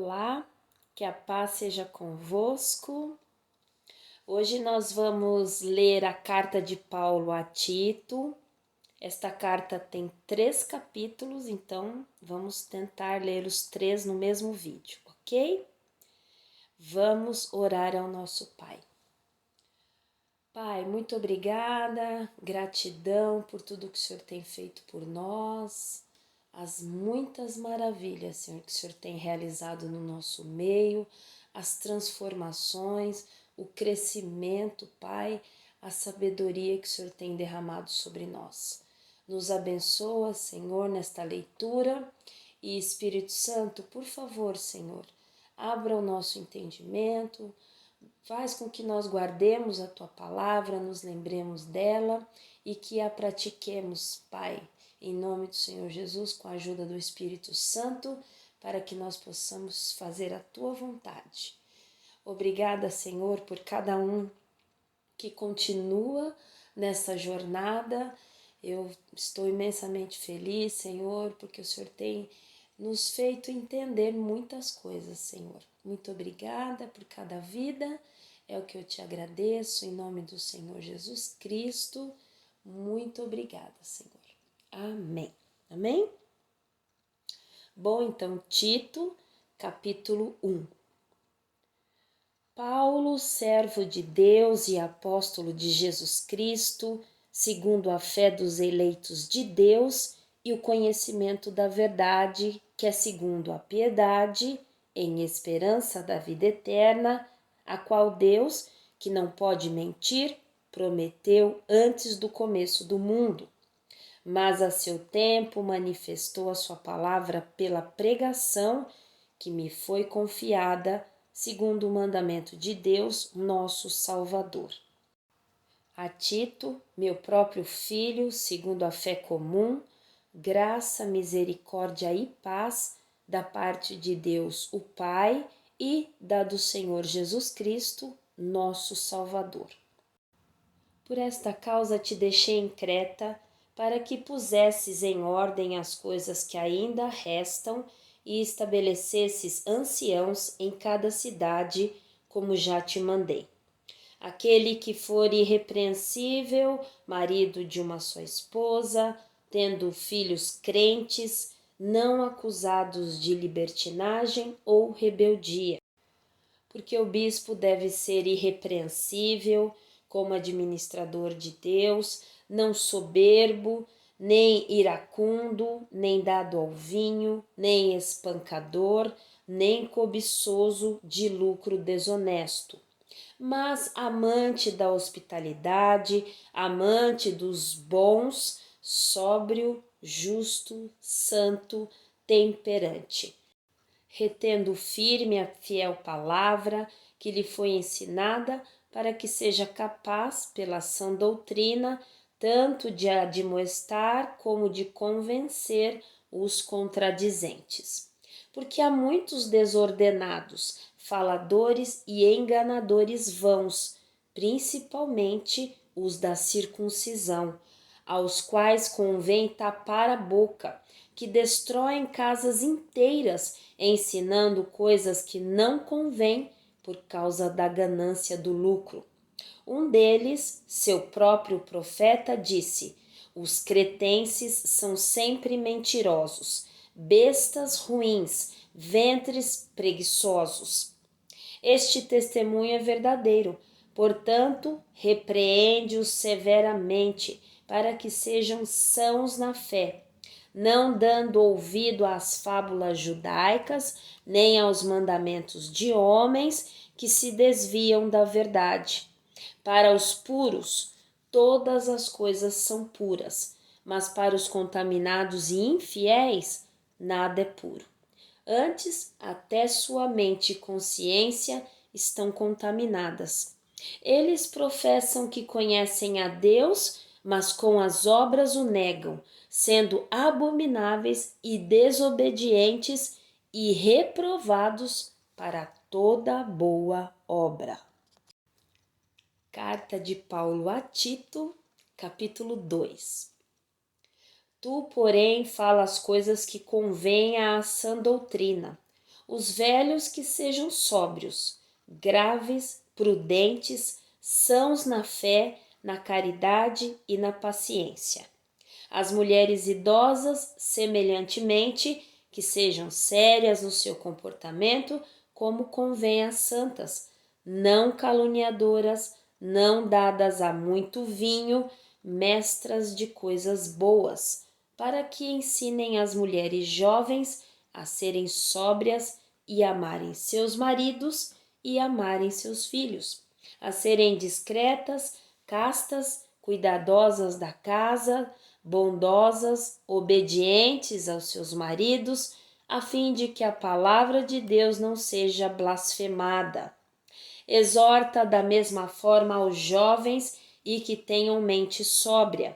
Olá, que a paz seja convosco. Hoje nós vamos ler a carta de Paulo a Tito. Esta carta tem 3 capítulos, então vamos tentar ler os 3 no mesmo vídeo, ok? Vamos orar ao nosso Pai. Pai, muito obrigada, gratidão por tudo que o Senhor tem feito por nós, as muitas maravilhas, Senhor, que o Senhor tem realizado no nosso meio, as transformações, o crescimento, Pai, a sabedoria que o Senhor tem derramado sobre nós. Nos abençoa, Senhor, nesta leitura e Espírito Santo, por favor, Senhor, abra o nosso entendimento, faz com que nós guardemos a Tua palavra, nos lembremos dela e que a pratiquemos, Pai, em nome do Senhor Jesus, com a ajuda do Espírito Santo, para que nós possamos fazer a Tua vontade. Obrigada, Senhor, por cada um que continua nessa jornada. Eu estou imensamente feliz, Senhor, porque o Senhor tem nos feito entender muitas coisas, Senhor. Muito obrigada por cada vida, é o que eu te agradeço, em nome do Senhor Jesus Cristo. Muito obrigada, Senhor. Amém. Amém? Bom, então, Tito, capítulo 1. Paulo, servo de Deus e apóstolo de Jesus Cristo, segundo a fé dos eleitos de Deus e o conhecimento da verdade, que é segundo a piedade, em esperança da vida eterna, a qual Deus, que não pode mentir, prometeu antes do começo do mundo, mas a seu tempo manifestou a sua palavra pela pregação que me foi confiada, segundo o mandamento de Deus, nosso Salvador. A Tito, meu próprio filho, segundo a fé comum, graça, misericórdia e paz da parte de Deus, o Pai, e da do Senhor Jesus Cristo, nosso Salvador. Por esta causa te deixei em Creta, para que pusesses em ordem as coisas que ainda restam e estabelecesses anciãos em cada cidade, como já te mandei. Aquele que for irrepreensível, marido de uma só esposa, tendo filhos crentes, não acusados de libertinagem ou rebeldia. Porque o bispo deve ser irrepreensível, como administrador de Deus, não soberbo, nem iracundo, nem dado ao vinho, nem espancador, nem cobiçoso de lucro desonesto, mas amante da hospitalidade, amante dos bons, sóbrio, justo, santo, temperante, retendo firme a fiel palavra que lhe foi ensinada, para que seja capaz, pela sã doutrina, tanto de admoestar como de convencer os contradizentes. Porque há muitos desordenados, faladores e enganadores vãos, principalmente os da circuncisão, aos quais convém tapar a boca, que destroem casas inteiras, ensinando coisas que não convêm por causa da ganância do lucro. Um deles, seu próprio profeta, disse: os cretenses são sempre mentirosos, bestas ruins, ventres preguiçosos. Este testemunho é verdadeiro, portanto, repreende-os severamente, para que sejam sãos na fé, não dando ouvido às fábulas judaicas, nem aos mandamentos de homens que se desviam da verdade. Para os puros, todas as coisas são puras, mas para os contaminados e infiéis, nada é puro. Antes, até sua mente e consciência estão contaminadas. Eles professam que conhecem a Deus, mas com as obras o negam, sendo abomináveis e desobedientes e reprovados para toda boa obra. Carta de Paulo a Tito, capítulo 2. Tu, porém, falas coisas que convêm à sã doutrina. os velhos que sejam sóbrios, graves, prudentes, sãos na fé, na caridade e na paciência. As mulheres idosas, semelhantemente, que sejam sérias no seu comportamento, como convém às santas, não caluniadoras, não dadas a muito vinho, mestras de coisas boas, para que ensinem as mulheres jovens a serem sóbrias e amarem seus maridos e amarem seus filhos, a serem discretas, castas, cuidadosas da casa, bondosas, obedientes aos seus maridos, a fim de que a palavra de Deus não seja blasfemada. Exorta da mesma forma aos jovens e que tenham mente sóbria.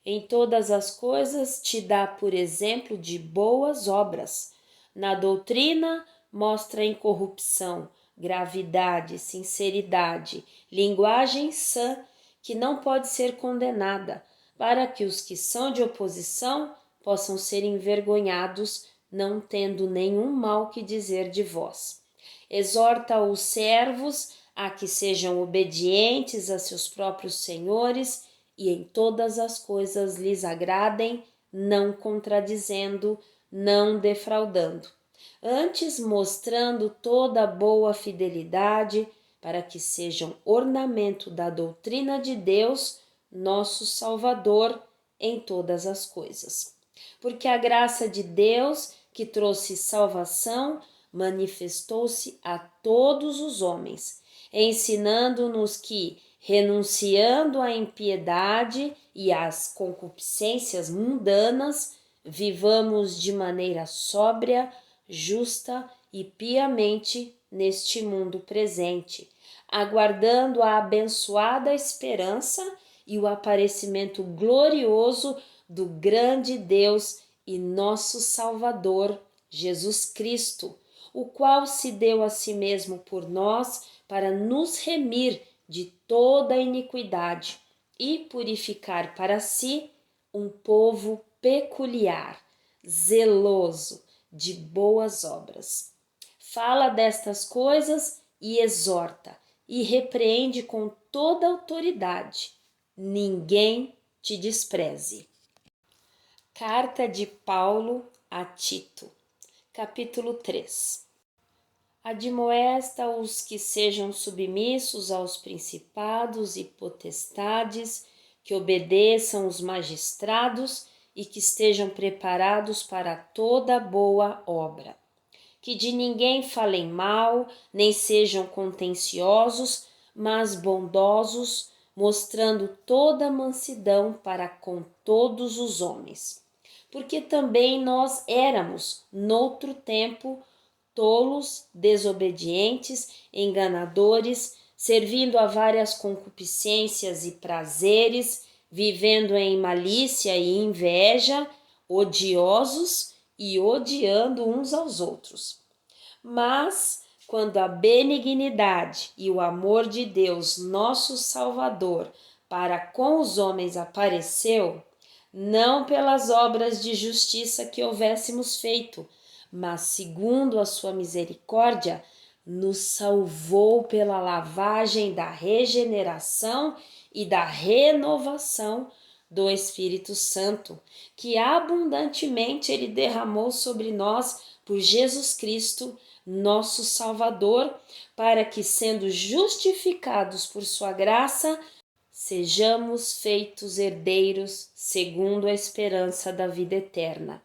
Em todas as coisas te dá por exemplo de boas obras. Na doutrina mostra incorrupção, gravidade, sinceridade, linguagem sã, que não pode ser condenada, para que os que são de oposição possam ser envergonhados, não tendo nenhum mal que dizer de vós. Exorta os servos a que sejam obedientes a seus próprios senhores e em todas as coisas lhes agradem, não contradizendo, não defraudando, antes mostrando toda a boa fidelidade, para que sejam ornamento da doutrina de Deus, nosso Salvador, em todas as coisas. Porque a graça de Deus, que trouxe salvação, manifestou-se a todos os homens, ensinando-nos que, renunciando à impiedade e às concupiscências mundanas, vivamos de maneira sóbria, justa e piamente neste mundo presente, aguardando a abençoada esperança e o aparecimento glorioso do grande Deus e nosso Salvador, Jesus Cristo, o qual se deu a si mesmo por nós para nos remir de toda iniquidade e purificar para si um povo peculiar, zeloso de boas obras. Fala destas coisas e exorta e repreende com toda autoridade. Ninguém te despreze. Carta de Paulo a Tito, capítulo 3. Admoesta os que sejam submissos aos principados e potestades, que obedeçam os magistrados e que estejam preparados para toda boa obra. Que de ninguém falem mal, nem sejam contenciosos, mas bondosos, mostrando toda mansidão para com todos os homens. Porque também nós éramos, noutro tempo, tolos, desobedientes, enganadores, servindo a várias concupiscências e prazeres, vivendo em malícia e inveja, odiosos e odiando uns aos outros. Mas, quando a benignidade e o amor de Deus, nosso Salvador, para com os homens apareceu, não pelas obras de justiça que houvéssemos feito, mas segundo a sua misericórdia, nos salvou pela lavagem da regeneração e da renovação do Espírito Santo, que abundantemente ele derramou sobre nós por Jesus Cristo, nosso Salvador, para que, sendo justificados por sua graça, sejamos feitos herdeiros segundo a esperança da vida eterna.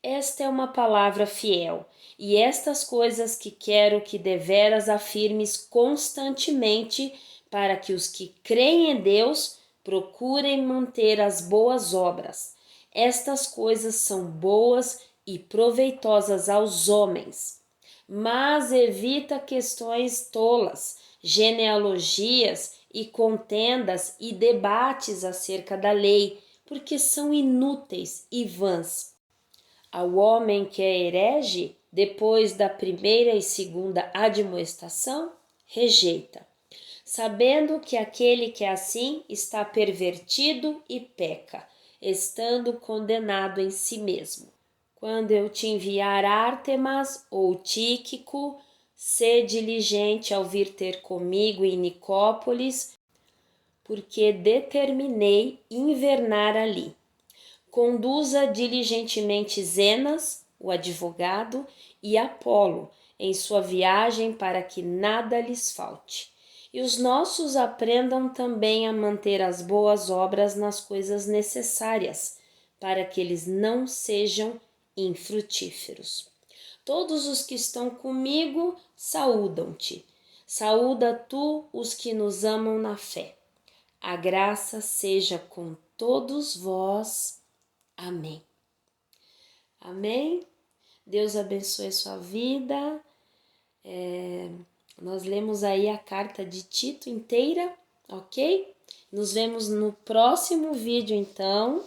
Esta é uma palavra fiel, e estas coisas que quero que deveras afirmes constantemente, para que os que creem em Deus procurem manter as boas obras. Estas coisas são boas e proveitosas aos homens. Mas evita questões tolas, genealogias e contendas e debates acerca da lei, porque são inúteis e vãs. Ao homem que é herege, depois da primeira e segunda admoestação, rejeita, sabendo que aquele que é assim está pervertido e peca, estando condenado em si mesmo. Quando eu te enviar Ártemas ou Tíquico, sê diligente ao vir ter comigo em Nicópolis, porque determinei invernar ali. Conduza diligentemente Zenas, o advogado, e Apolo em sua viagem para que nada lhes falte. E os nossos aprendam também a manter as boas obras nas coisas necessárias, para que eles não sejam infrutíferos. Todos os que estão comigo saúdam-te. Saúda tu os que nos amam na fé. A graça seja com todos vós. Amém. Amém. Deus abençoe a sua vida. Nós lemos aí a carta de Tito inteira, ok? Nos vemos no próximo vídeo, então,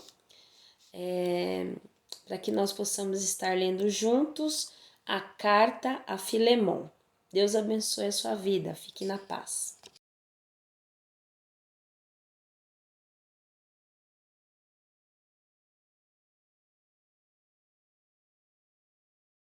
para que nós possamos estar lendo juntos a carta a Filemon. Deus abençoe a sua vida. Fique na paz.